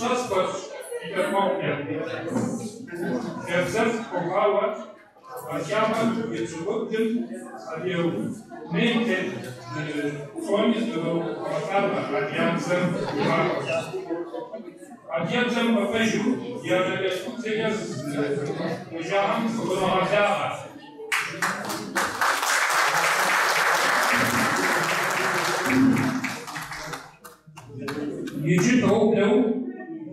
suspect Ethiopia. Except for power, Achama is working at the naked phone is the Otava, Adianzam, Adianzam Papeju, Yanagasutas, Mujaham, Guadalajara. يجي توقلو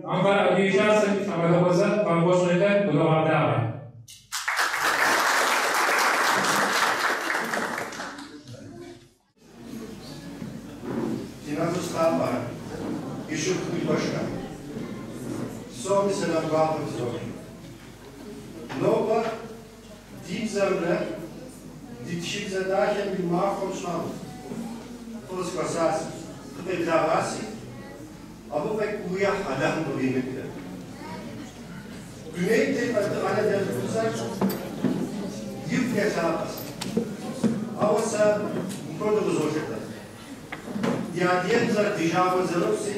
أمبار أديجاس أمبار وزن بانغوسنة بلوغادارا. Senato Stampa, Bishop Kuliboshka, Somi Senabata Zomi. Nova, Dizamre, Dizamre, Mimachon Schnapp, Polskasasi, Pedravasi. Aber bei Kuya Adam Dolimite. Güneyde ana dertler yıl yaşaması. Avsa kodumuz olacaklar. Diğer dijava zırhsı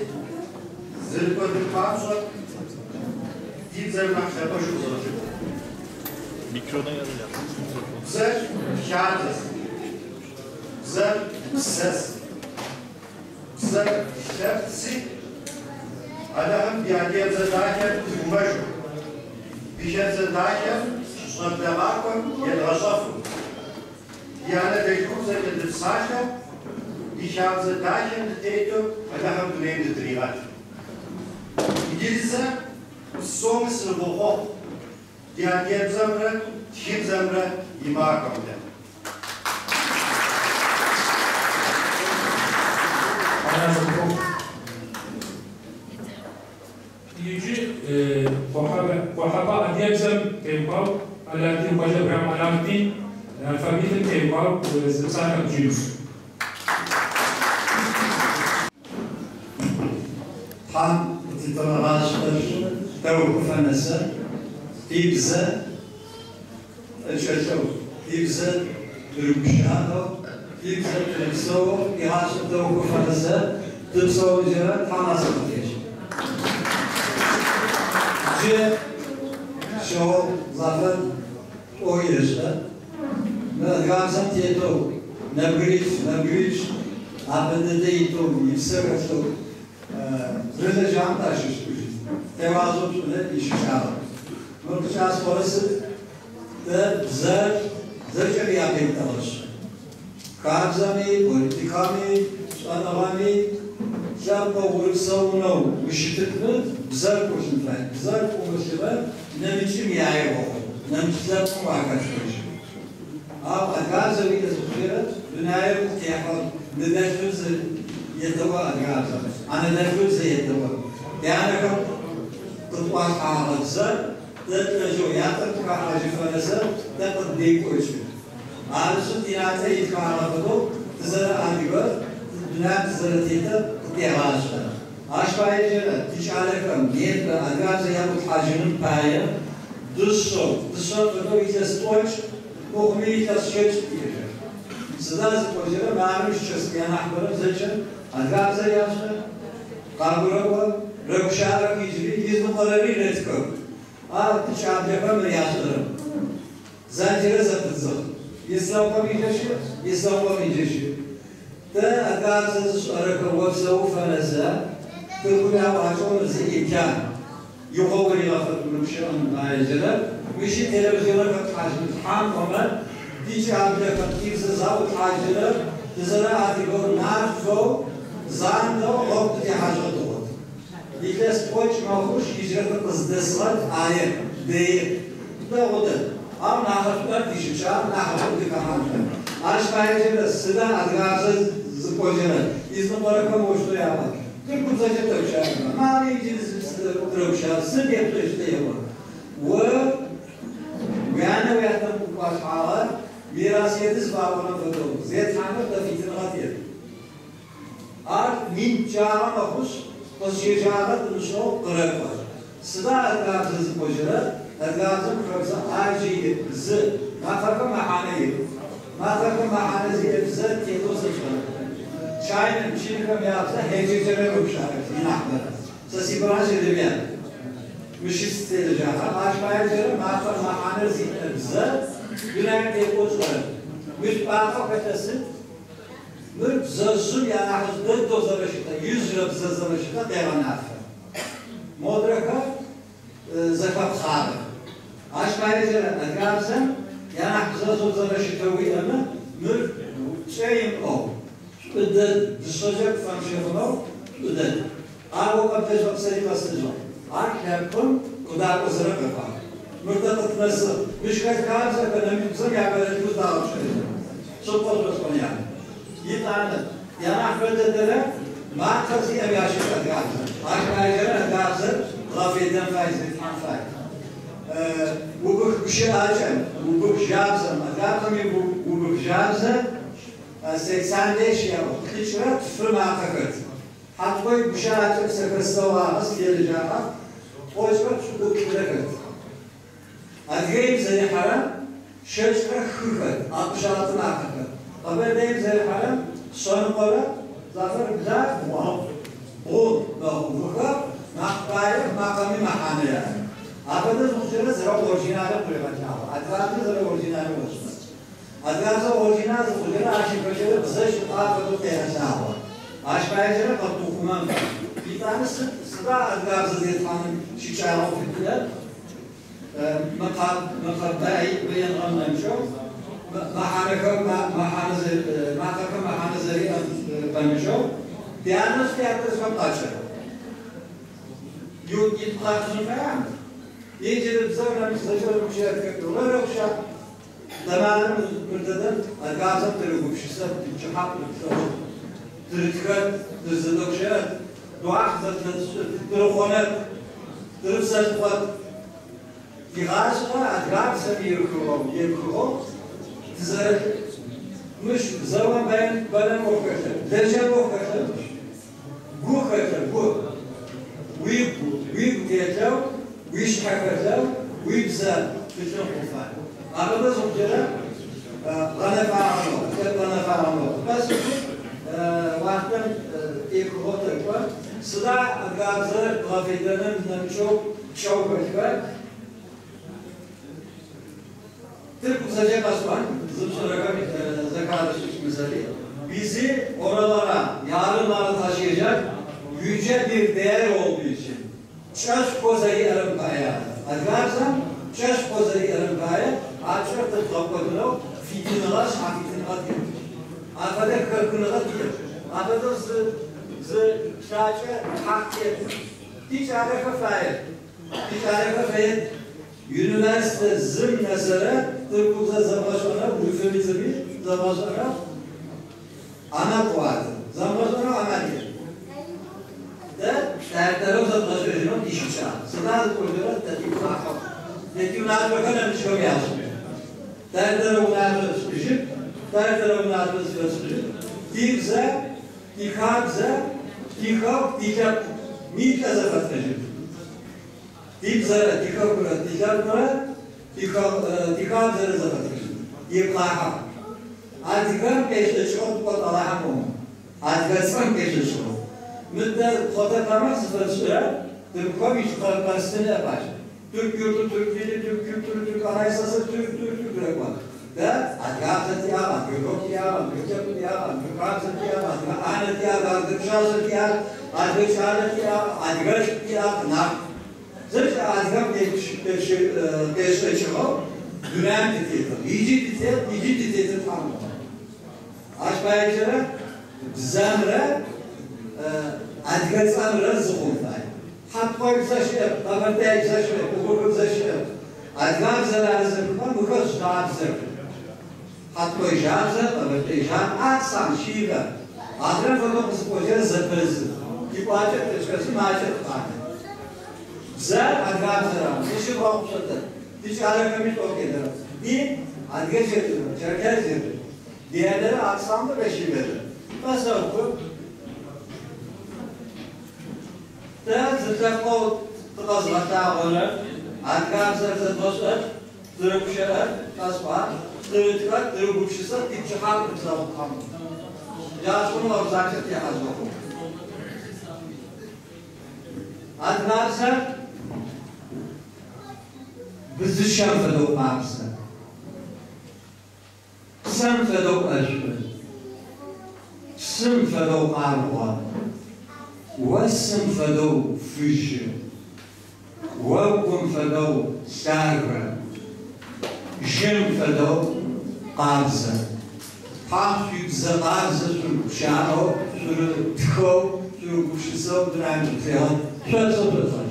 zırhlı parça dizler nakşabaşı olacaklar. Mikrona yazacağım. Zır şarjız. Zır ses. Zır şarjı Adam diğer zırhlar kumaşı. Bir zırhlar Schnapplermarken, Gedraschoffen. Diana der Kurse der Sacha, ich habe sie dahin getätigt, und da haben wir den Drehrad. Diese Songs sind hoch, die hat die Samra, die Samra, die Marke kommt. يجي وحبا أديابزم كيمباو التي وجب عملاتي الفابيت كيمباو وزبسانا جيوس. حام تتراش توقف النساء إبزا الشاشو إبزا تربشانو إبزا تربسو إهاش توقف النساء تبسو جرا تاناسا مكيش شو زافن اويرشتا نغامسان تيتو نبريش ابديتو يسرتو رجعان تاشش تواضع شده يششار مرتشاس فرس زر يابين تلاش كارزامي بوليتيكامي شانوامي شاب ورسونو وشتتنا بزار كوشنفاي بزار كوشنفاي نمشي يعيبو نمشي معك شويش أجازة كذا بناير تيحول ندرس يتوه أجازة أنا ندرس يتوه يعني كم تطوع على الزر تتجو ياتك على جفنسة تقدي كويش على شو تياتي يتكلم بدو تزرع عندك بنات زرتيتا تيعاشها عاش بايجنا تشعلكم يد أجازة يابد حاجنم بايا دشوا بدو يتستوش وخميت أشياء كثيرة. سداز كوجرا ما عملش شيء أنا أحضر زيشن أجازة ياشنا قابلوا ركشارك يجري يزن قراري نتكو تشعب يفهم ياشنا زانجرة زتزل يسلم كم يجيش تا أجازة شارك وفسو فنزا تقولها وعشون زي كان يقول يغفر المشان بايجنا مشي تلفزيون كتحاجن حام كمان ديجي عبده كتير زاو تحاجن تزرع عتيقول نعرفو زاندو غوت دي حاجة دوت ديكلاس بوش ماخوش يجرب تصدسلت آية دير ده غدا أم نعرف ديجي شان نعرف دي كمان عاش بايجنا سدا أدغاز زبوجنا إذن بركة موجود يا بار كل زوجة توشان ما يجي تروشان سد يبتوش تيابا ويانا ويهتم بقاشعارات ميراثية تسبابنا فتو زيت حامل تفيتنا غاتير مين جارة مخوش قصي جارة نشو قرق سدا أدغاز زبوجنا أدغاز مخرزة آجي ز ما فرق معاني زي ز تيتو سجن شاين مشين كم يابسا هيجي جرى روشارك ينحضر سسيبراج الدنيا مش استلجاها عشان يجرب ما أفهم ما حنر زين بزاف بناء تيقول صار مش بعرف كتسد مر زوج يعني أخذ ضد زوجته يجرب زوجته دائما نافع مدركة زفاف صعب عشان يجرب أتكلم يعني أخذ زوجته ويانا مر شيء أو بدأ الشجر فمشيخنا بدأ أو قبل جاب سريع سريع أكيد كدار وزرع بقى مرتبط نص مش كذا زي بنزل يعمل الجزء ده شو بقول لك يعني يتعلم يعني أحمد الدلال ما تفسي أبي أشوف أدعى أكيد أدعى غافي دم فايز فايز وبخ شاجم وبخ جابزم أدعى وبخ جابزم 80 يا كلشرات في معقد حتى بشارة سكستوا أصل الجامعة وجبت شو كذا الجيم زي حرام شجرة خفت أبشارة معقد قبل ديم زي حرام شان قرا زافر بلا وهم بود بخوفه معقاية معقامي محانية أبدا مختلف زرع أورجينال بريماتيا أدرار زرع أورجينال وش أدرار أورجينال زرع عشان كذا بزاف أفضل تهزاوا عشان كذا قطوفمان بيتانس سبعة أدرار زي ثاني شيء في الكلام مقابل بين أمام شو محانة زري بنشو ديانوس تياترس كمتاشر يتقاط زنفان يجي بزاف ناس زجر مشاركة ولا رخشة تمام مرتدل الجازم تلقوا بشسات تجحق ترتكات تزدوكشات دواح تروخونات ترسلت في غاشة أدرار سمير كروم يبكرو تزرع مش زمان بين موقفه درجة موقفه بوه ويب تيجاو ويش حكتاو ويبزا في الخوفان أنا بس أقول أنا فاهمه بس وقتاً يكون تقول صدق أدرار غافيدنا نمشوا شو بكرة Türk Uzaca Basman, Zımsıraka Zekalaşmış misali, bizi oralara, yarınlara taşıyacak yüce bir değer olduğu için çöş kozayı arımpaya, adgarsam çöş kozayı arımpaya, açıktır topladığını fitinalar, şafitinalar diyor. Arkada kırkınalar diyor. Arkada şaşa hakkı, hiç alaka fayet, üniversite zım mesela Türkçe zamanla müfemizmi zamanla ana kuardı. Zamanla ameliye. De tertero zamanla işçiler. Sınav kurdular tetikler. Tetikler bakan bir şey yapmıyor. Tertero bunlarla sıkışıp, tertero bunlarla sıkışıp. Dikze, dikabze, dikap, mika zafatacı. Dikzara, dikapura, dikapura. ديكاب زر زبط يقاها أذكر كيش الشغل وطلعهم أذكر سام كيش الشغل مدة خطة كمان صفر سؤال تبقى يشتغل بسنة باش Türk yurdu, Türk dili, Türk kültürü, Türk anayasası, Türk bırakma. Da أذكر ستيابا, Türk tiyaba, Türk tiyaba, Türk ağzı tiyaba, Türk anı tiyaba, Türk şahsı tiyaba, Türk şahsı tiyaba, Türk tiyaba, nak. Zırh azgam peşe çıkıyor, düren titiyor. İyici titiyor tamam. Aşağıya zamra, azgam zamra zıkıntay. Hatta güzel şey, tabanca güzel şey, kuburuk güzel şey. Azgam zararı zıkıntay, mukas şahap zıkıntay. Hatta ijazı, tabanca ijazı, aksan şive. Azgam falan kısıkoca zıkırızı. İpacet teşkası maaşet tane. Zar adgar zaram, işi bağımsızdır. Hiç alakamız yok eder. Bir adgar zırhı, çerkez zırhı. Diğerleri aksamda ve şivedir. Nasıl bu? Da zırhı tıkazlata olur. Adgar zırhı dostlar, zırhı tasma, zırhı bukşisa, tipçihal kıtlavı kamu. Ya şunu orzaçet ya hazır. Adlarsa bizi şanfedok mağazı. Sanfedok aşkı. Sanfedok arva. Ve sanfedok fışı. Ve kunfedok sarva. Janfedok qabza. Paq yüzde qabza sürü şaro, sürü tıko, sürü kuşisa, direnci filan. Şöyle sohbetler.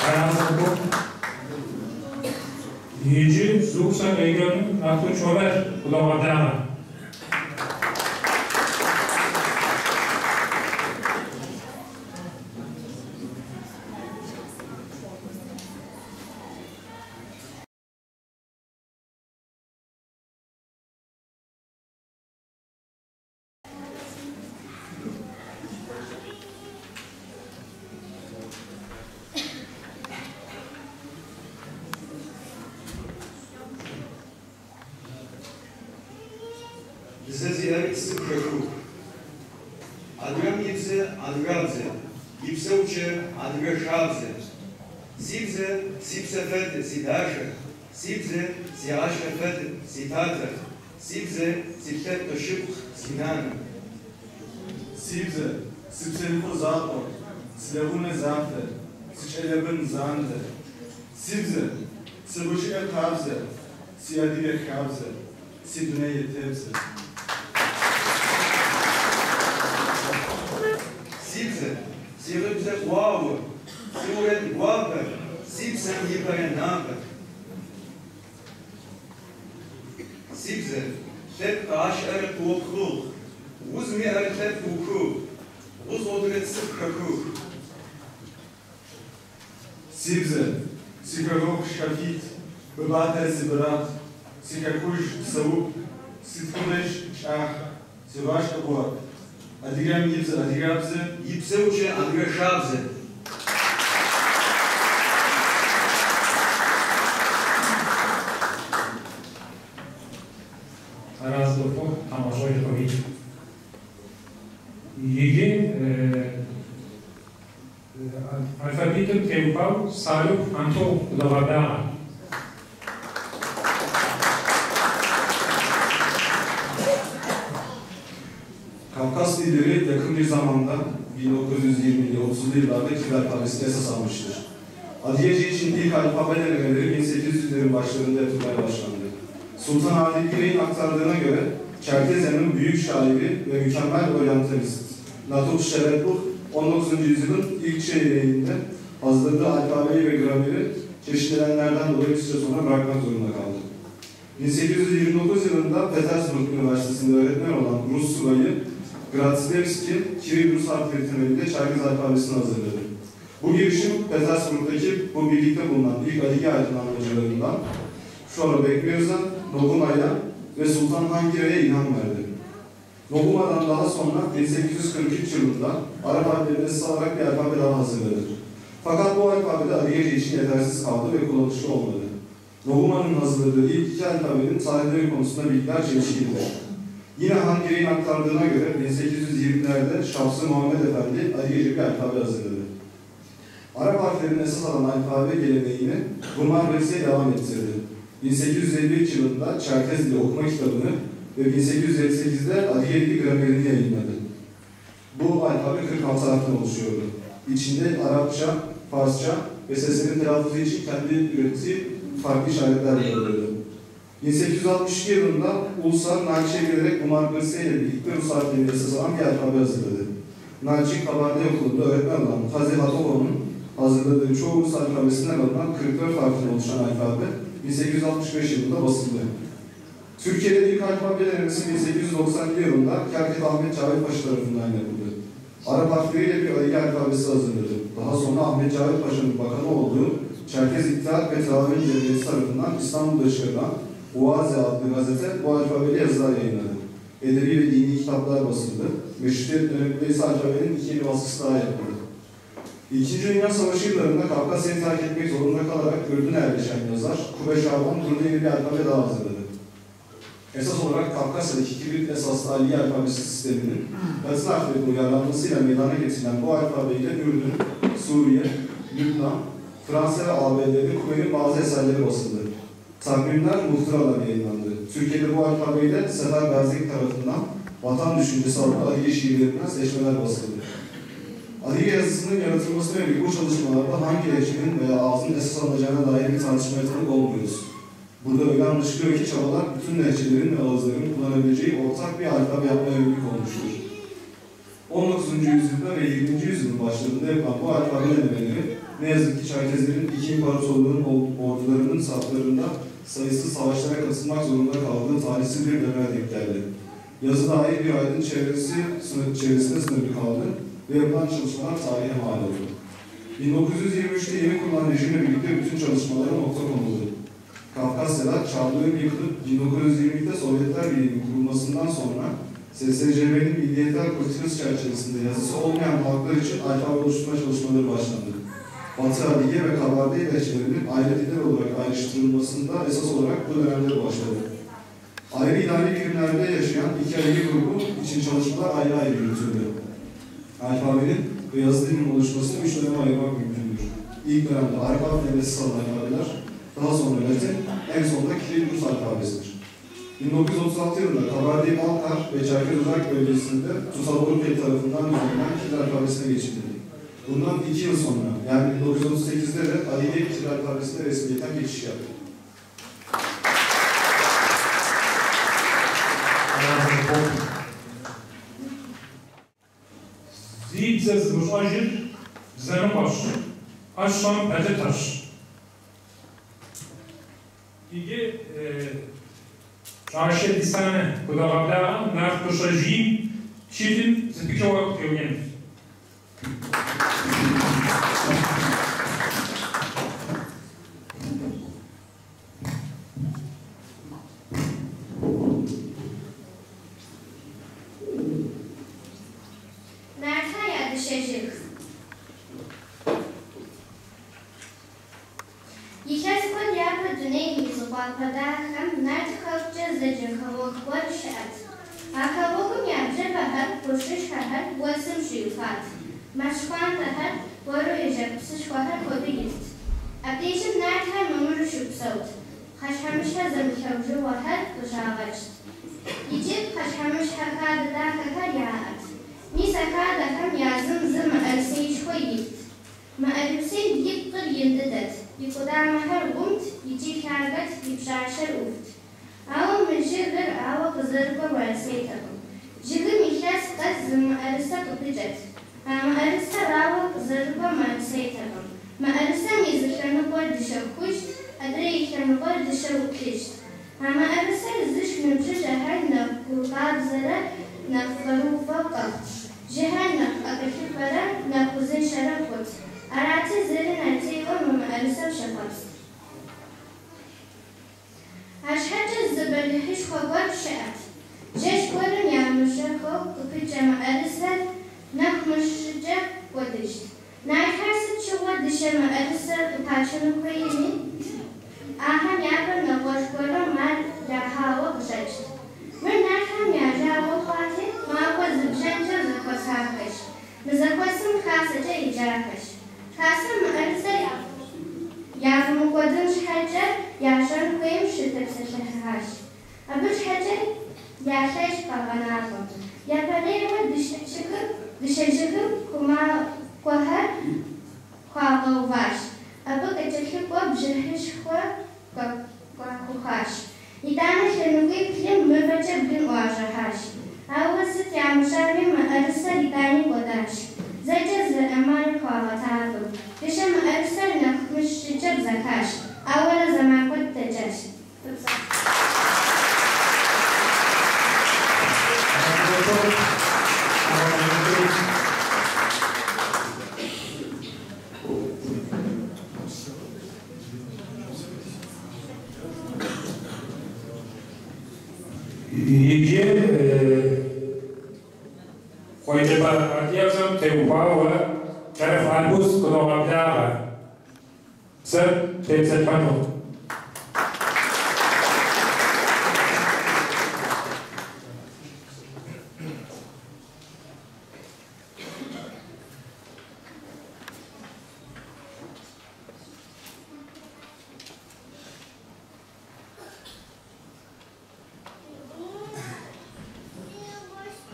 Aramızda Yiğici, Zuksa, Eygön'ün Naklı Çover, Budamadağ'a. Zeziercy Krzyżów. Adramnicy, Adradzy. Lipseucie, Adreszadzy. Sibze, Sibse Fety, Sidasze. Sibze, Siasze Fety, Sitate. Sibze, Sibtetto Szybk, Sinane. Sibze, Sibseliko Zapo, Slevune Zante, Sichelebin Zante. Sibze, Sibushike Kabze, Siadire Kabze, Siduneye Tebze. Sibze, Siribze Guavu, Siuret Guaper, Sibsen Yiparenaper. Sibze, Tep Aş Eret Uokruk, Uzmi Eret Tep Ukruk, Uz Odret Sık Kakuk. Sibze, Sikarok Şakit, Bebate Siberat, Sikakuş Savuk, Sitkuleş Şah, Sivaş Abuak. Adigram Yibze, Adigrabze, Lipseucie, Adreszadzy. Arazda Tamaşoy Kovi. Yigi alfabetem Teupau, Saluk, Anto, Budamadağ'a. Kafkas dilleri yakın bir zamanda 1920'li 30'lu yıllarda Kibel alfabesine esas almıştır. Adıgece için ilk alfabe denemeleri 1800'lerin başlarında yapılmaya başlandı. Sultan Adil Girey'in aktardığına göre Çerkezya'nın büyük şairi ve mükemmel oryantalist Natup Şerebruh 19. yüzyılın ilk çeyreğinde hazırladığı alfabeyi ve grameri çeşitlenenlerden dolayı bir süre sonra bırakmak zorunda kaldı. 1829 yılında Petersburg Üniversitesi'nde öğretmen olan Rus subayı Gradzinski, Kiril Rus harfleri temelinde Çerkez alfabesini hazırladı. Bu girişim Petersburg'daki bu birlikte bulunan ilk Adige aydınlanmacılarından Şoro Bekmirza, Noguma'ya ve Sultan Hangire'ye ilham verdi. Noguma'dan daha sonra 1843 yılında Arap harflerini esas alarak bir alfabe daha hazırladı. Fakat bu alfabede Adigece için yetersiz kaldı ve kullanışlı olmadı. Noguma'nın hazırladığı ilk iki alfabenin tarihleri konusunda bilgiler çelişkilidir. Yine Hangire'nin aktardığına göre 1820'lerde Şahsı Muhammed Efendi Adigece bir alfabe hazırladı. Arap harflerinin esas alan alfabe geleneğini Rumar Bey'se devam ettirdi. 1853 yılında Çerkez dili okuma kitabını ve 1858'de Adige dili gramerini yayınladı. Bu alfabe 46 harften oluşuyordu. İçinde Arapça, Farsça ve seslerin telaffuzu için kendi ürettiği farklı işaretler bulunuyordu. 1862 yılında Ulusal Nalçı'ya gelerek Umar Gırse ile birlikte Rus harflerini esas alan bir alfabe hazırladı. Nalçı Kabardey Okulu'nda öğretmen olan Kazi Hatovo'nun hazırladığı çoğu Rus alfabesinden alınan 44 harften oluşan alfabe 1865 yılında basıldı. Türkiye'de ilk alfabe denemesi 1890 yılında Kerkük Ahmet Cavit Paşa tarafından yapıldı. Arap harfleriyle bir Adige alfabesi hazırladı. Daha sonra Ahmet Cavit Paşa'nın bakanı olduğu Çerkez İttihat ve Teravih Cemiyeti tarafından İstanbul'da çıkarılan Uaze adlı gazete bu alfabeyle yazılar yayınladı. Edebi ve dini kitaplar basıldı. Meşrutiyet döneminde ise alfabenin ikinci baskısı daha yapıldı. İkinci Dünya Savaşı yıllarında Kafkasya'yı terk etmek zorunda kalarak Ürdün'e yerleşen yazar Kube Şaban burada yeni bir alfabe daha hazırladı. Esas olarak Kafkasya'daki kibrit esaslı Aliye alfabesi sisteminin Latin harflerinin uyarlanmasıyla meydana getirilen bu alfabeyle Ürdün, Suriye, Lübnan, Fransa ve ABD'de Kuveyn'in bazı eserleri basıldı. Takvimler muhtıralar yayınlandı. Türkiye'de bu alfabeyle Sefer Berzek tarafından Vatan Düşüncesi adlı Aliye şiirlerinden seçmeler basıldı. Aliye yazısının yaratılmasına yönelik bu çalışmalarda hangi lehçenin veya ağzın esas alınacağına dair bir tartışmaya tanık olmuyoruz. Burada öyle anlaşılıyor ki çabalar bütün lehçelerin ve ağızların kullanabileceği ortak bir alfabe yapmaya yönelik olmuştur. 19. yüzyılda ve 20. yüzyılın başlarında yapılan bu alfabe denemeleri ne yazık ki Çerkezlerin iki imparatorluğun ordularının saflarında sayısız savaşlara katılmak zorunda kaldığı talihsiz bir döneme denk geldi. Yazı dair bir aydın çevresine sınırlı kaldı ve yapılan çalışmalar tarihe mal oldu. 1923'te yeni kurulan rejimle birlikte bütün çalışmalara nokta konuldu. Kafkasya'da Çarlığın yıkılıp 1922'de Sovyetler Birliği'nin kurulmasından sonra SSCB'nin milliyetler politikası çerçevesinde yazısı olmayan halklar için alfabe oluşturma çalışmaları başlandı. Batı Aliye ve Kabardi lehçelerinin ayrı diller olarak ayrıştırılmasında esas olarak bu dönemde başladı. Ayrı idari birimlerde yaşayan iki Aliye grubu için çalışmalar ayrı ayrı yürütüldü. Alfabenin ve yazı dilinin oluşmasını üç döneme ayırmak mümkündür. İlk dönemde Arap alfabesi salan alfabeler, daha sonra Latin, en sonunda Kiril Rus alfabesidir. 1936 yılında Kabardi-Balkar ve Çerkez Uzak bölgesinde Tusalorukeli tarafından düzenlenen Kiril alfabesine geçildi. Bundan 2 yıl sonra, yani 1938'de de Aliye Kiril alfabesine resmiyeten geçiş yaptı. Zibzes Muşajir, Zermaş, Aşman Pedetaş. İki çarşı disane kudağabda narkoşajim çiğdim zibike olarak görünür.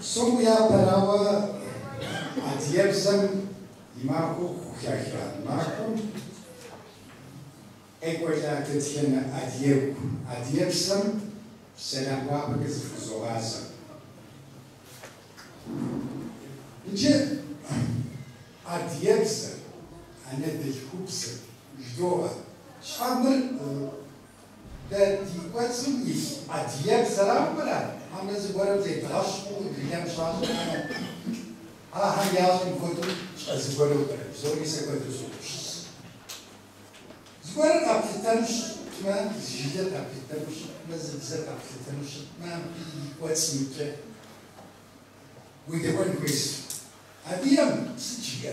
Som ja prawa adjebzem imaku khakha makum ekwela ketchen adjebzem selam wa bezfuzoasa. Nje adjebzem anet khubse jdoa shamr da die kwatsum ich adjebzem bra Hamle zgorem ze drashku griyam sham aha yazım kodu zgorem zor ise kodu sonuç zgorem kapitanış ma jide kapitanış ma zibze kapitanış ma watsmike we de one quiz adiyam sıçıya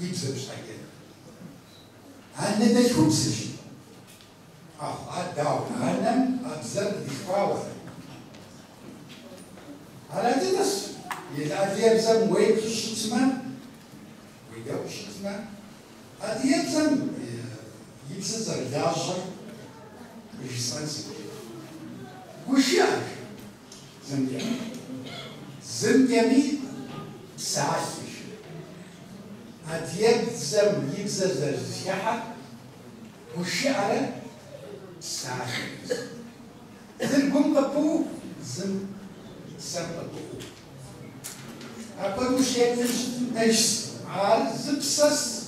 yipse bşage anne de hupsiş ah adav annem abzar dikwawa Aradınız. Adiyemzem wake şutma. Wake şutma. Adiyemzem yipsiz yaşa. İhsansı. Kuşak. Zimgemi. Zimgemi sahih. Adiyemzem yipsiz yaşa. Kuşak sahih. Zimgum kapu zim سببه أقول شيء نش عارض بسس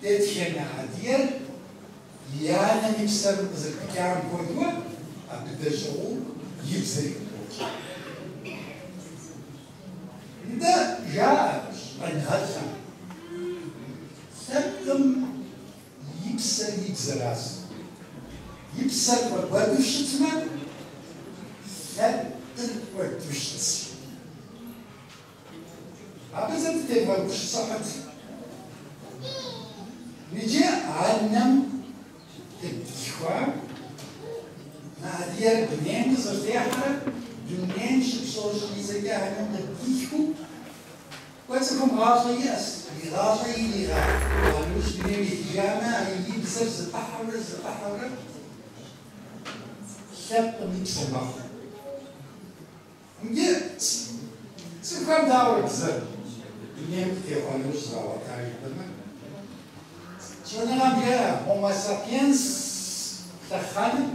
تتخنى عدير يانا نفسر زكام كودوا أقدرشوا يبزري ده جاء الهدف سبتم يبزراس يبزر وبدو شتما Düştüz. Abi zaten tekrar kuş sakat. Nice annem tepkikwa nadir bnem zırtayha dünnen şipsoş izege annem tepkikku وأنتم غاصية غاصي لغا والمسلمين الجامع يجيب زرز الأحمر سبق من سبق Nge, sıkam davet zar. Dünyam telefonumuz var, tabii. Çınarım ya, Homo sapiens, tahan,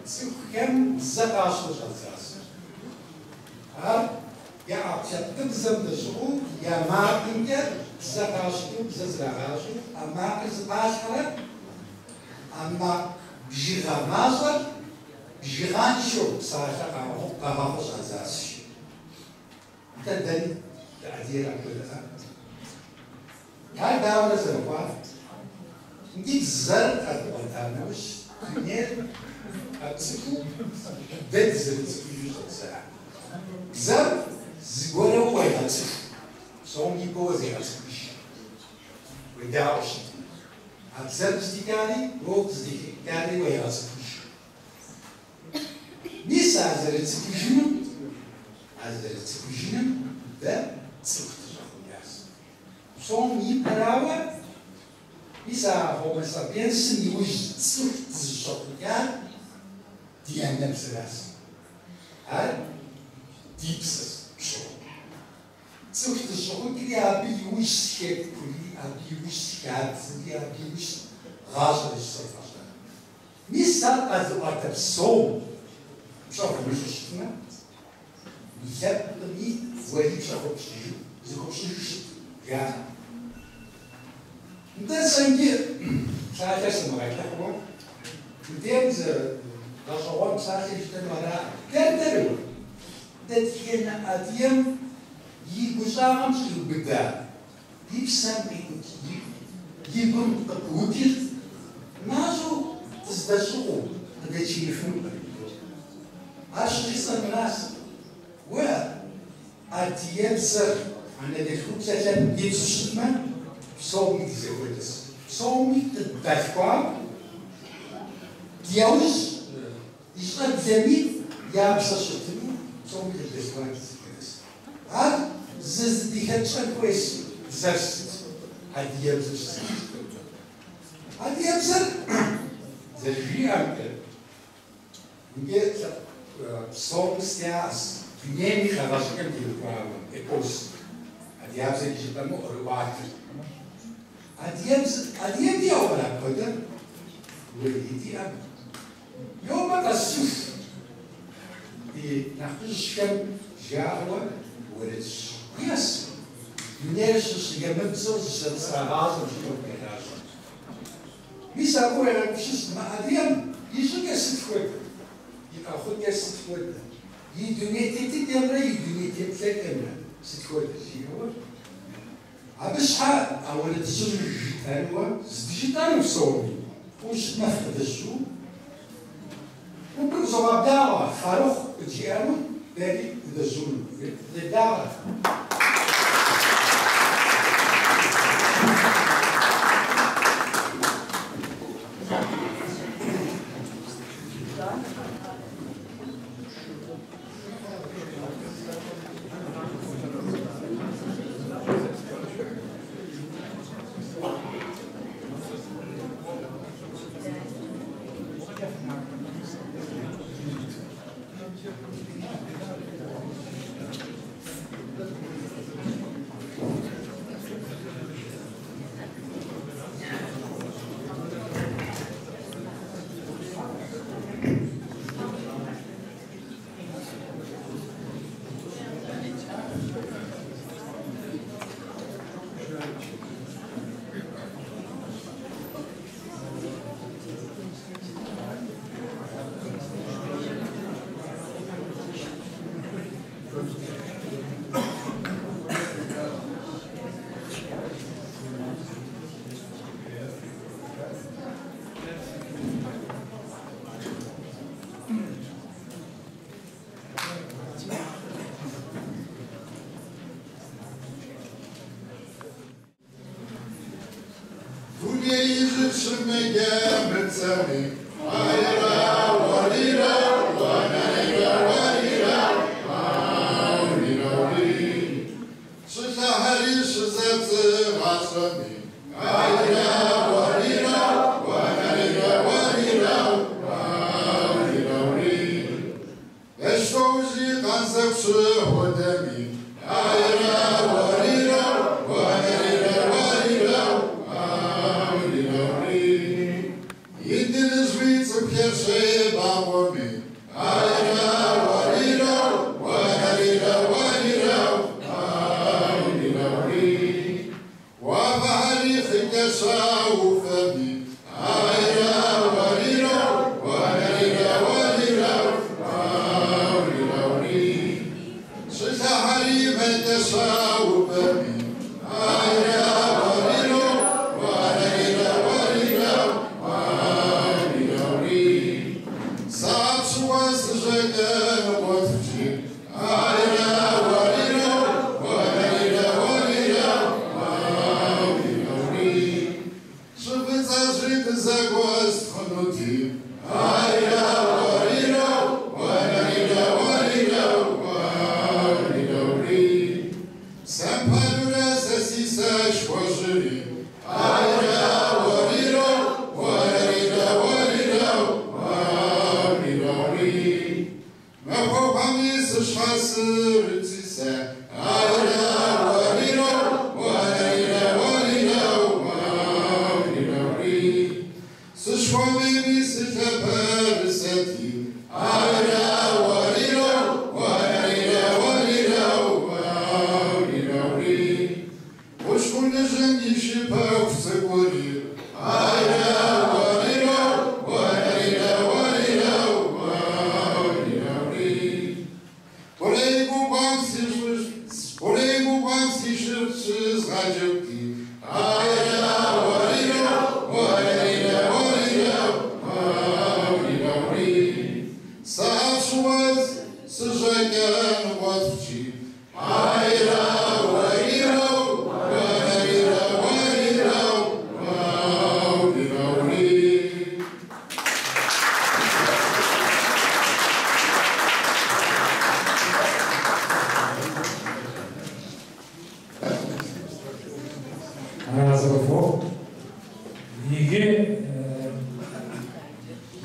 sıkam zakaşlayacağız. Ha, ya akşamda bizimde şu, ya markinde zakaşlı, zakaşlı, ama zakaşlı, ama jiramazlar. جيرانشو صراحة قهوة أساس. تدري تعذير كلها. هاي داولة زرقاء. نجيب زر أتوانتانوش. نير أتسكو. بيت زر تسكو ساعة. زر زغورة وين أتسكو. صوم يبوز يأتسكوش. ويداوش. أتسر تستيكاني روك تستيكاني وين أتسكوش. Nisa azercikujinin ve sıkıntı Son iyi prawa Nisa Homo sapiensin już sıkıntı diyenler sırası. Her dipsiz şu. Sıkıntı şu ki ya bir już şek kuli, bir już şikayet, ya bir już razı istiyor. Nisa azercik son Шахов вышел, я не вводил шахов шли, захопшили я. Да, санги, соответственно, мы такого. Где даже он, кстати, что говоря, как-то Датьена Адьем, Егушам, что беда, и сам Егун будет нашу сдачу, когда телефон. أشخاص الناس وأتيبزر عن الدكتور سلام يتشتم صومي تزوجس صومي تدفع ديوش يشتغل زميل يابس شتم صومي تدفع هاد زز دي هتشتغل كويس زرست هاد يبزر زرجي أمكن نجيت Somstias, Niemi Havashkan Tilpava, Epos, Adiabs and Jitamo or Water. Adiem the Ola Potter, will eat the other. Yoma Asuf, the Nakushkan Jawa, where it's yes. Neres Gemepsos and Saras of Shokaras. Misa Oerapsis Madiam, you should guess it quick. You can guess it quick. You do not take it in you do not take it in sit quick. You know what? Abisha, I wanted to show you Anwa, digital of Sony, who's not the shoe. Who brings a Dawa, Farouk, the Giano, Berry, the Zulu, the Dawa.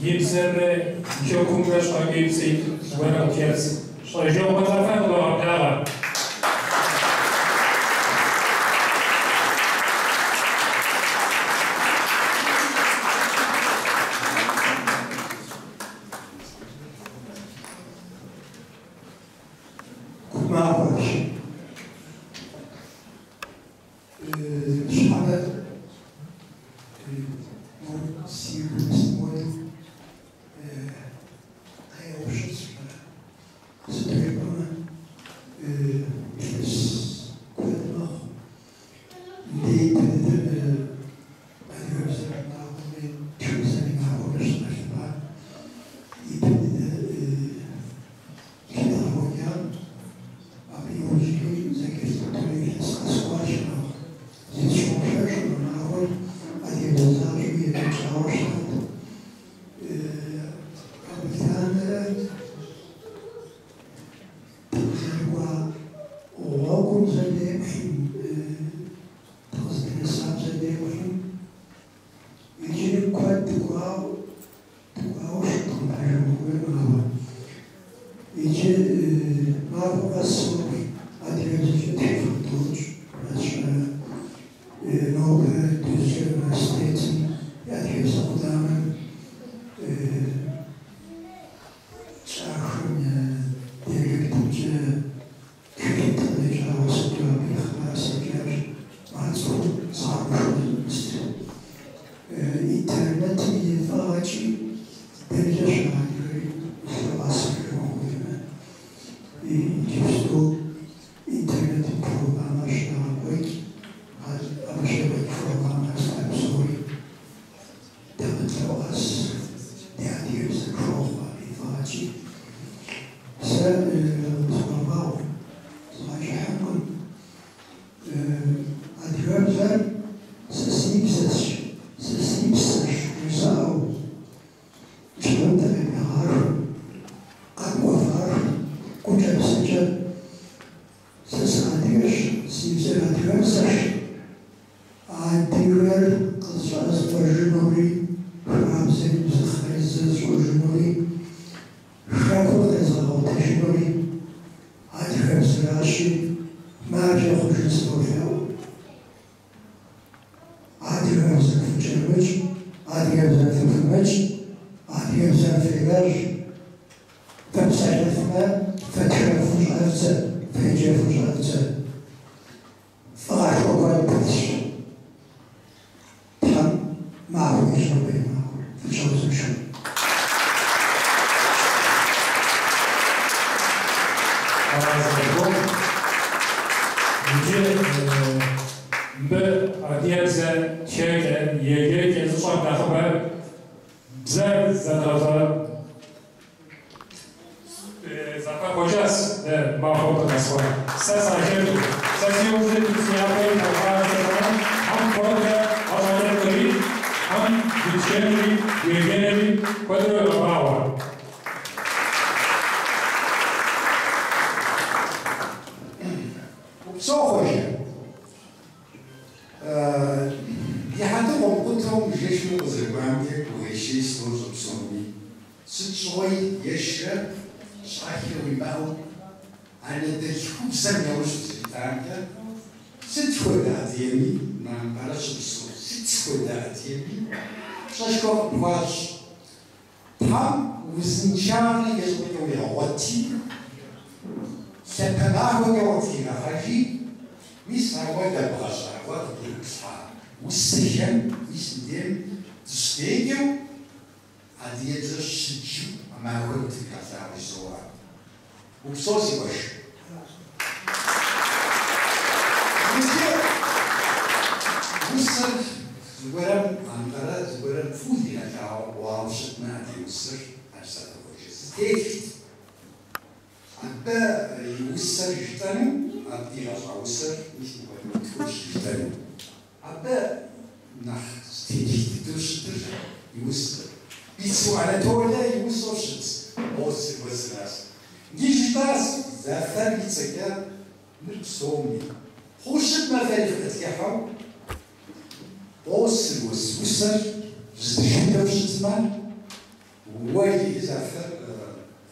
Yemser, Jokumraş, Agim Seyit, zgłębiał twierdzy. Što je želeo potrafeno do obdava.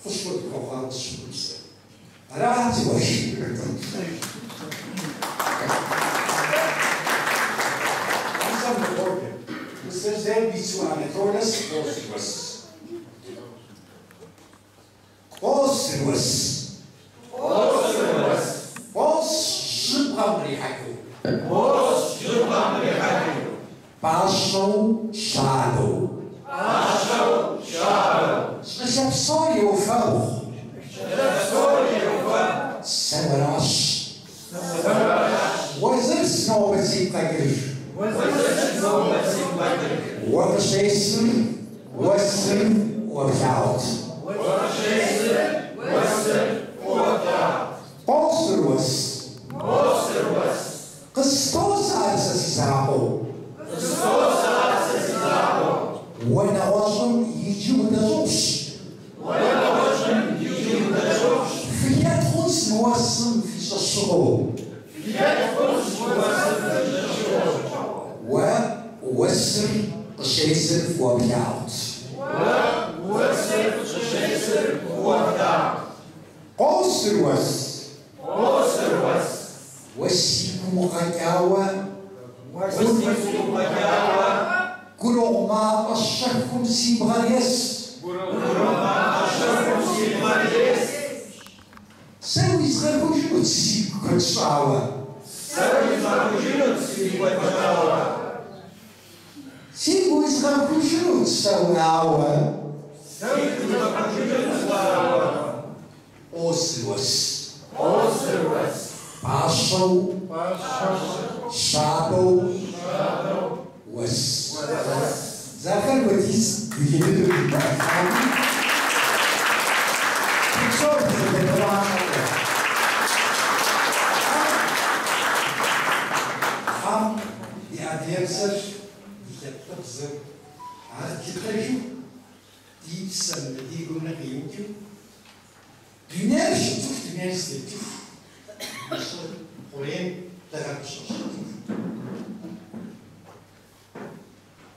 خشوة الأوقات الشمس راحت وحي أنظم الأوردر مستلزم بيسوان تورس بوسروس Passo shadow. Receptório vão. Samaras. Was no bezichtiger. Was without. Polsterus. Christos als Israel. وانا وصل يجيو دروس في يدخل نوصل في الصغور ووسر قشيسر وبيعط قوسر وسيكم غياوة كلوا ما أشركم سيبغاليس سوي صغركم شنو تسيبكم الصعوة سيبوا صغركم شنو تساوي عوة أوسلوس باشو شابو وس ذاكر وديس يجدد الأفعال بصوت الدكتوراه هم يأديبسر يتبزر على كتريو دي سنة دي قلنا قيمتو دنيا شفتوف دنيا ستيتوف مصر قرين تغربشوش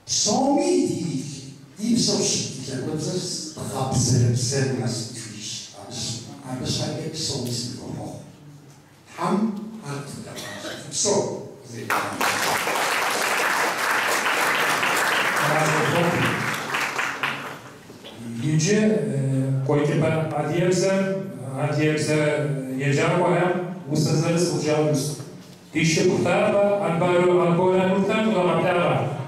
صومي دي بصوش كان بزاف تغابزر بزاف ناس تويش باش هكا صومي سيكون حم هاك بصو Yüce Koytepe Adiyevse Yecawa Ustazları Sıvcağımız. Dişi kurtarma, Anbora Nurtan Ulamaplara.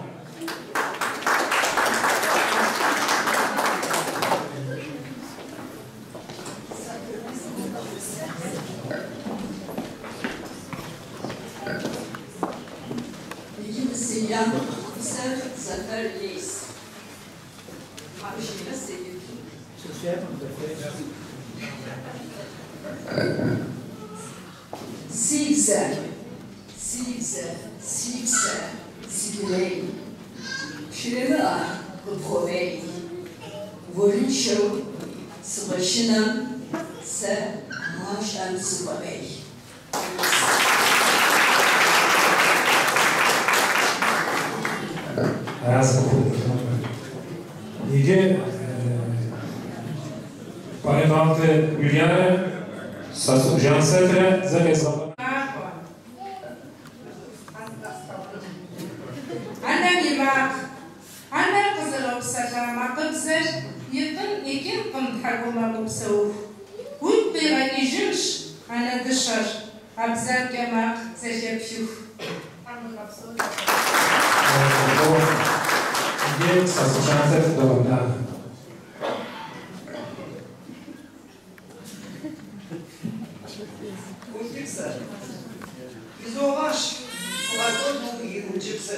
Sigilei, Shirela, Provei, Volincho, Subashina, Se, Mashan Subaway. Idzie panie Julianie, Sasuk Jansetre, Zawiesław. Gdzie Sasuk do Wandana. Zobaż, łagodną i uczypse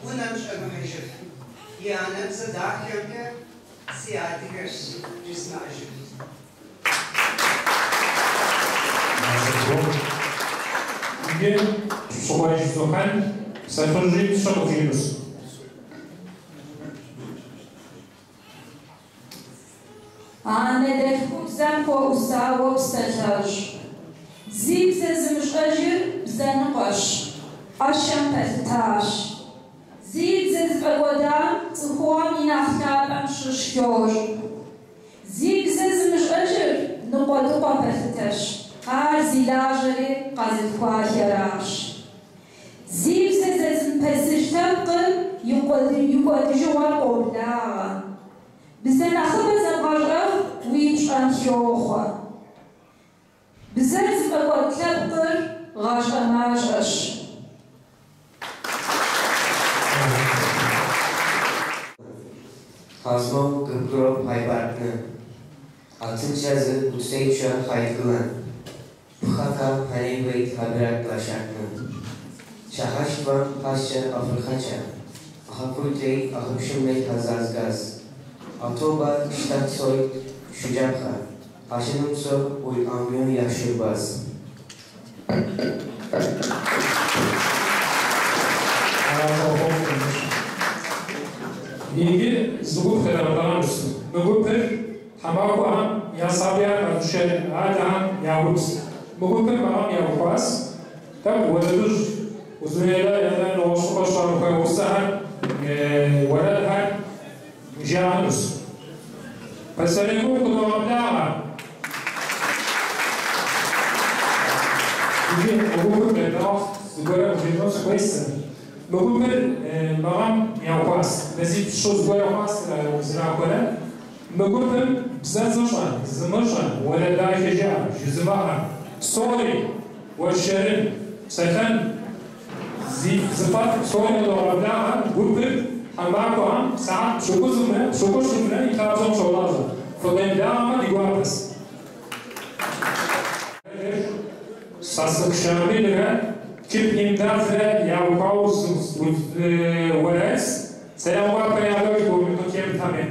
ونمش المحجر يعني صداق يمكن سيادتك جسم عجل Gdzie słuchać słuchań, zakończyć szokowirus. Ane derkuzem po ustało stażaż. Zibze zmszajir bzanqash. Asham pertash. Zibze zbagodam, zuchłami na chlabam szyszkior. Zibze نقطة قفتش عرضي لاجري قزل خواهراش زيب ززم پسش تبقل يقود جوار قبلا بزن أخبز الغرف ويمش أنخيوخوا بزرز بقول تبقل غاش أماجش Hazmo gıpgırop haybartını, altın çazı utsayıpşa haykılan, Pıhaka haneybeyt haberaklaşartını, Şahaşvan pasça Afrikaça, Ahakuytey ahıpşımleyt hazazgaz, Atoba ştat soyt şucakha, Aşınımso uy amyon yaşırbaz. İlgi zıbut federallarımız. Mugupir hamakuam yasabiya aduşe adam yavuz. Mugupir bağım yavuz. Tam ولدوش وزميلا يعني وصفة شركة وسهل ولدها جانوس. بس اللي يقول كده مبلغها. يجي مجبور بالناس زوجة وجنوس كويسة. مجبور مغام يعواس. نزيد شو زوجة يعواس وزنا كله. مجبور بزازوشان زمرشان ولا لا يجا جزمها صوري والشرن. سيكون زفاف صوري لوربلاها مجبور حماكوهم ساعات شو كزمنا يتابعون شغلازه. فلان دائما يقابس. Saslık şamilere kipimdazre yavkaus veres selamlar peygamber koyduğu kem tamen.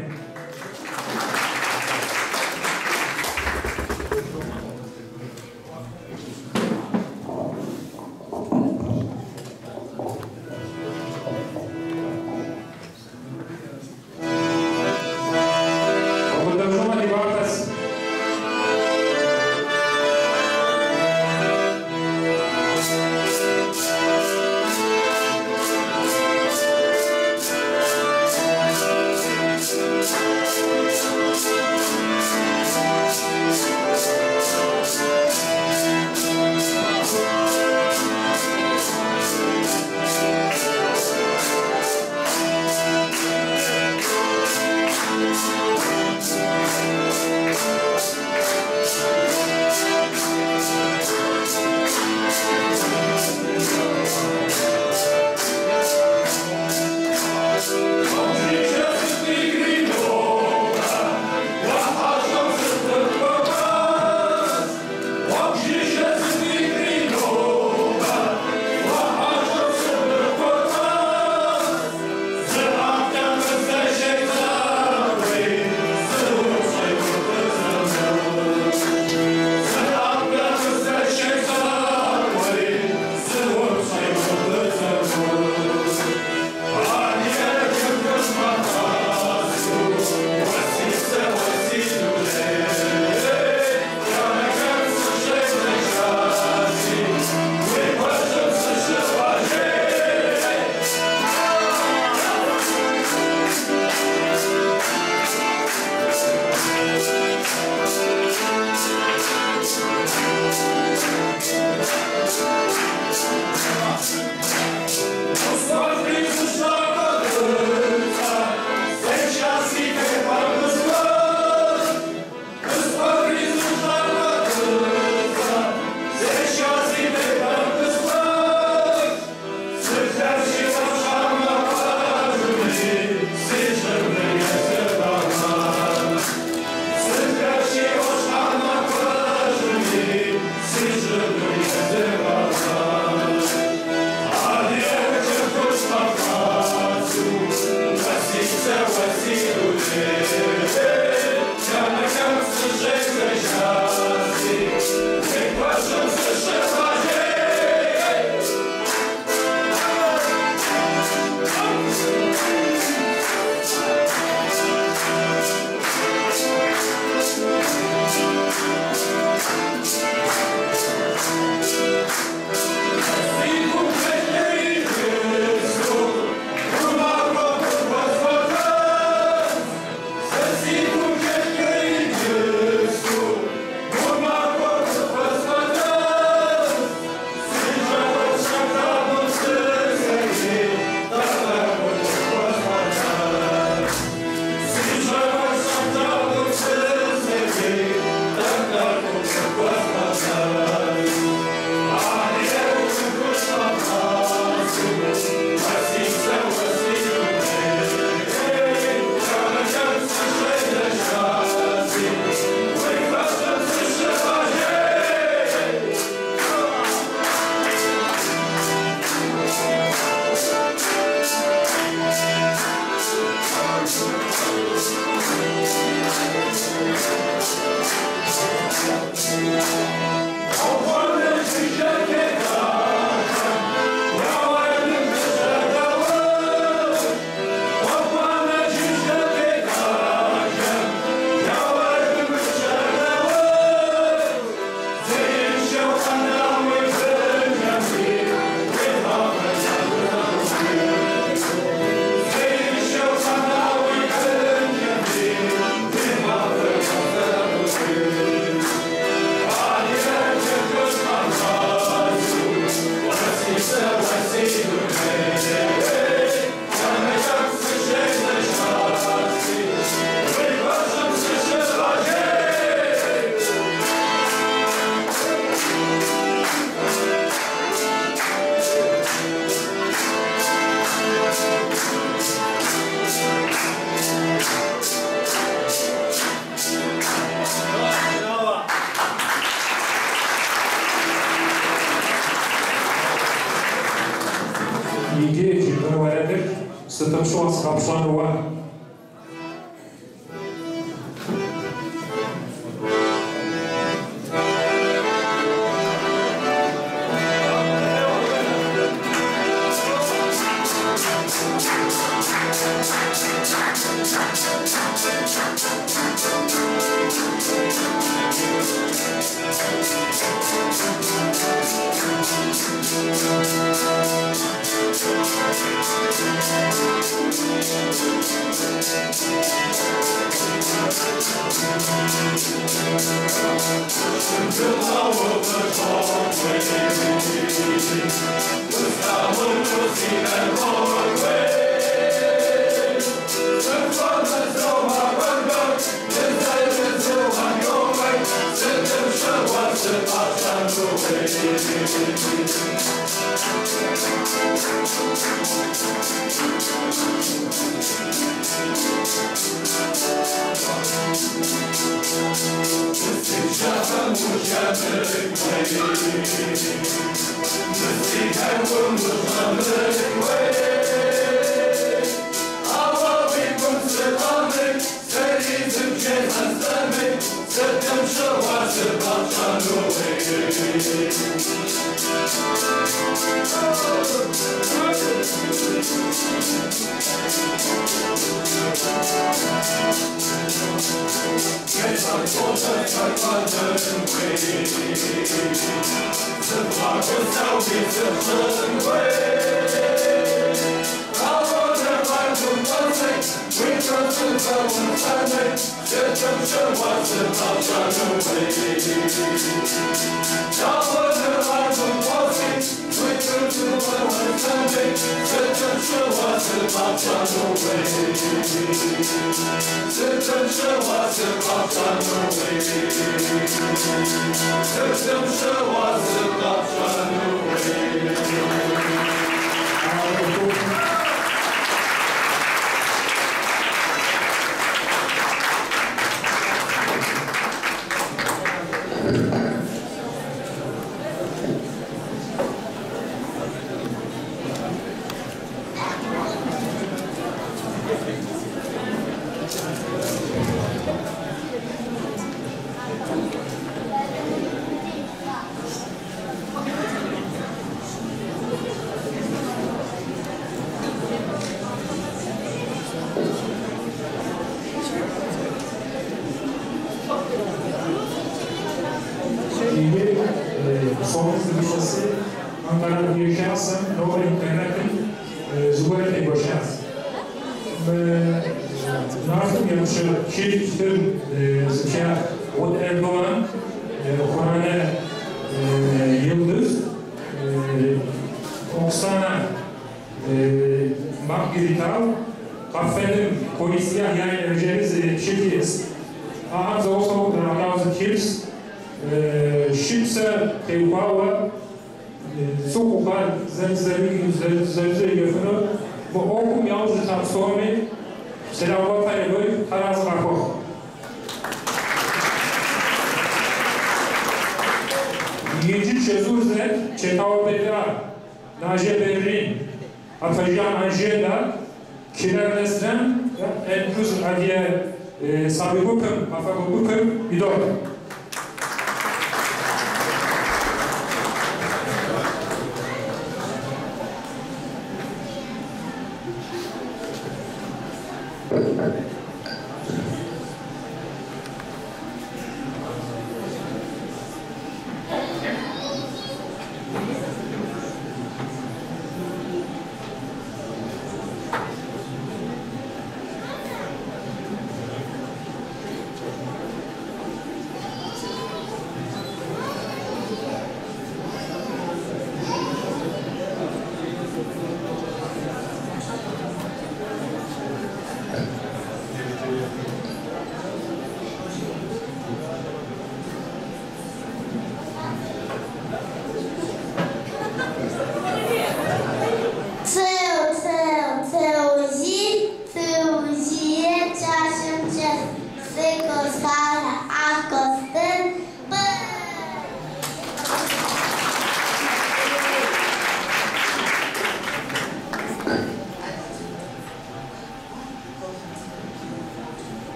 Stăm și o să capșoană oa.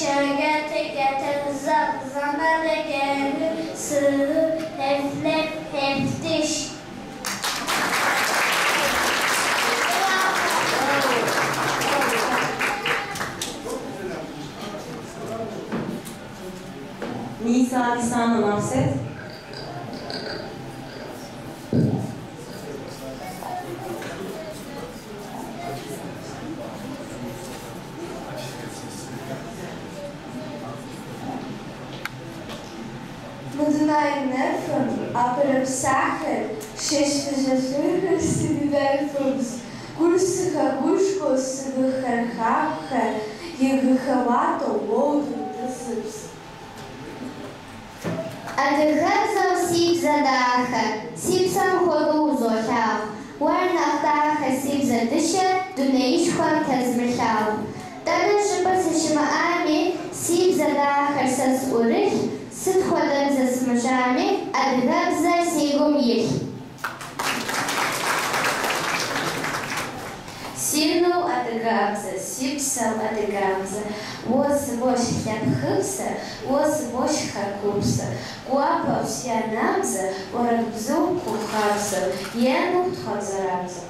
getir zamana gelir sığır heflep heftiş. Nisa lisan-ı nafset. Nefem, aber Sacher, Schesfesacher, Sibiverfums, Gursiha Gushko, Sibiharhacha, Yegahavato, Wodu, Desips. Adrezał sip zadacha, sip sam chodu zochał, warnachtacha sip zadysze, duneiszkłam tezmychał. Tada szypa se shimaami, sip zadacha sas urych, syt chodem ze smrzami, adrezał sigum ich. Синул адыгабза, сипсал адыгабза, воз бош хябхыбса, воз бош хакупса, куапа всянабза, оракбзу кухабза, яну тхабзарабза.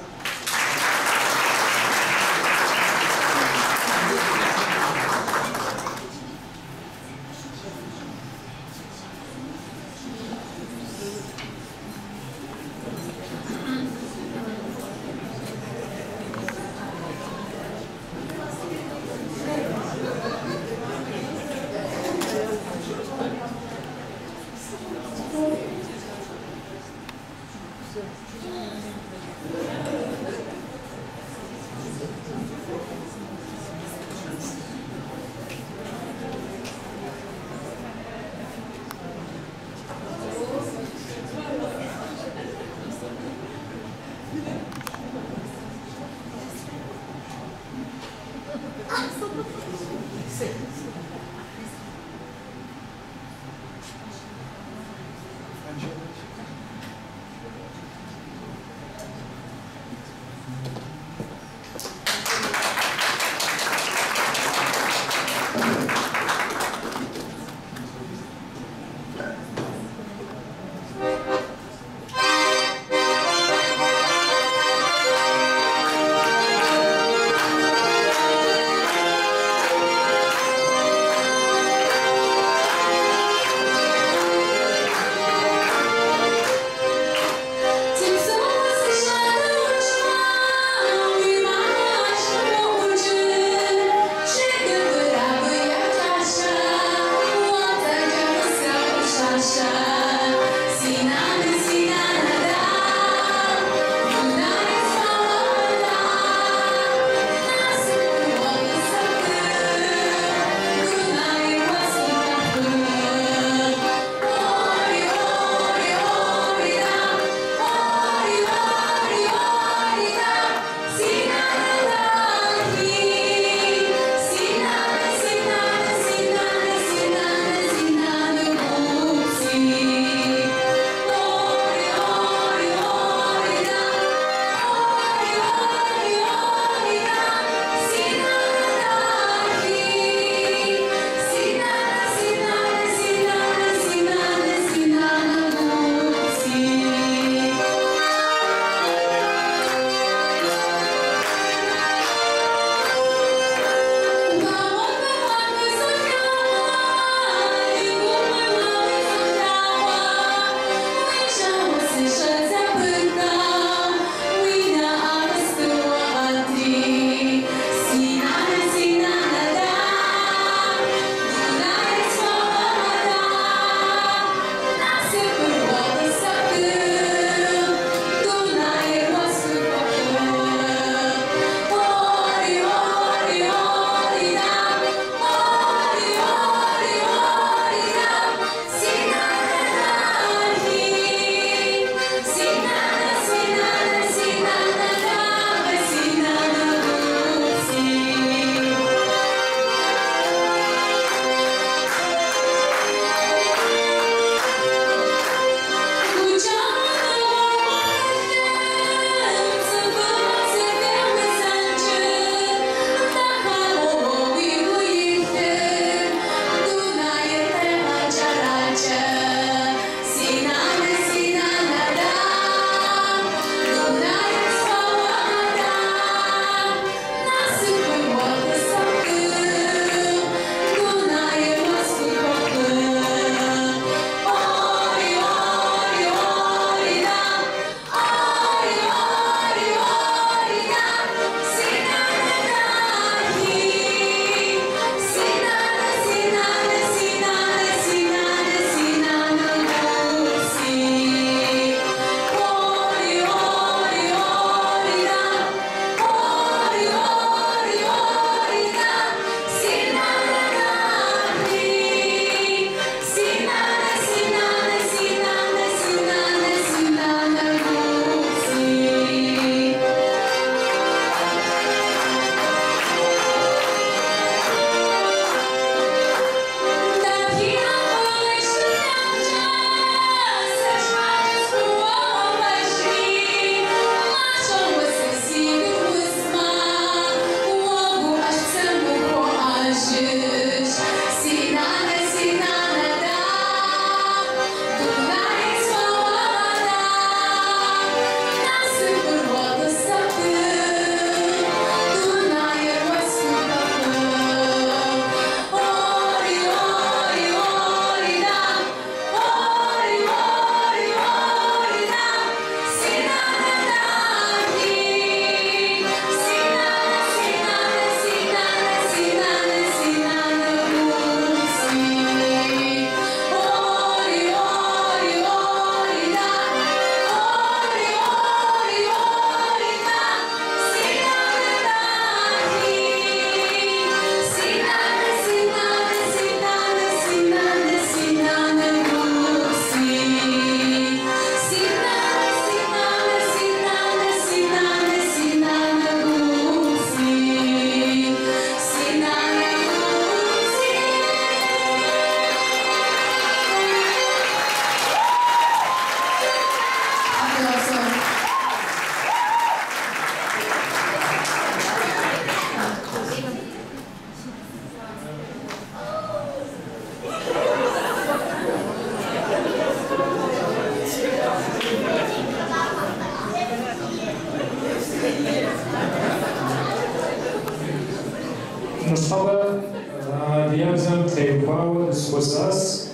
ديابزم تيباو سوساس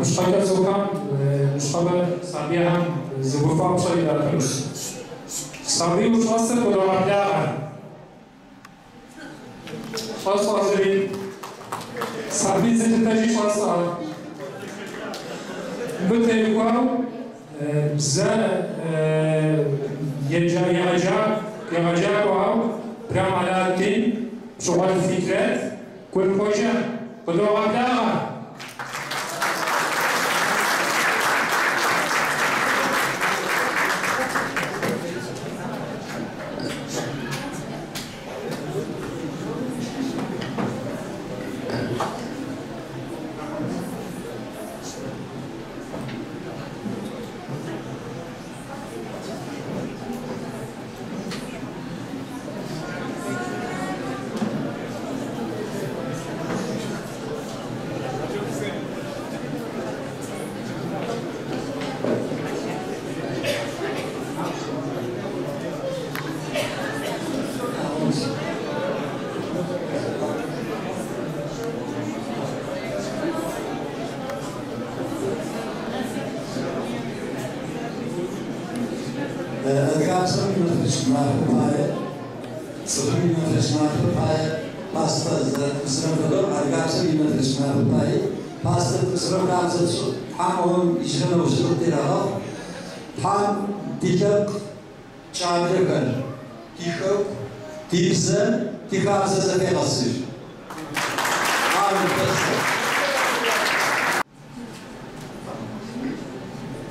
مش قادر زوكام مش قادر صبيهم زبوفا بشري داركمش صبي مش واصل ولا عبداها واصل زين صبي زين تجي واصل بتيباو بزا يرجع واو برام على الدين شغل الفكرات كل حاجة بدو عبداها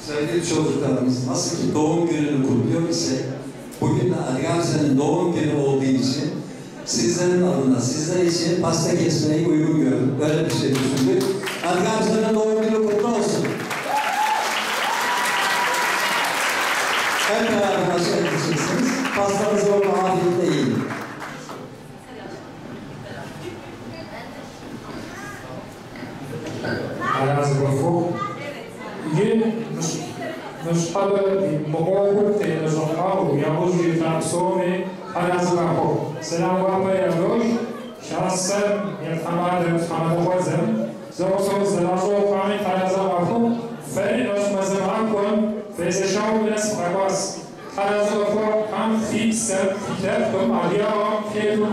Sevgili çocuklarımız nasıl ki doğum gününü kutluyor ise bugün de Adgamze'nin doğum günü olduğu için sizlerin adına, sizler için pasta kesmeyi uygun gördüm. Böyle bir şey düşündük. Adgamze'nin doğum günü kutlu olsun. Hep beraber aşağı edeceksiniz. Pastanızı orada afiyetle yiyin. مش قادر بقول تجربة ويعوج فرنسوي على زباقه سلام وابا يعوج شخصا يفهمها يفهمها وزن زوجته زلاجه قامت على زباقه فإن مش مزمعكم فيزشوا بناس عباس على زباقه قام في سب كتابكم عليهم كيدو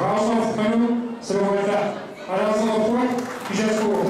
غاصف كانوا سلوكه على زباقه يجسوا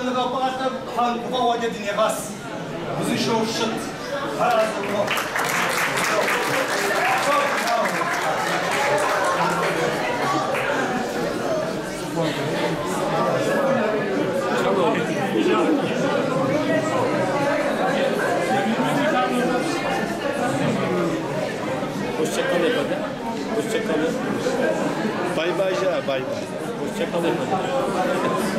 الغباطة بحال بغوة دنيا غاس وزيشو الشط هذا الله Hoşçakalın efendim. Hoşçakalın. Bay bay ya, bay bay. Hoşçakalın efendim.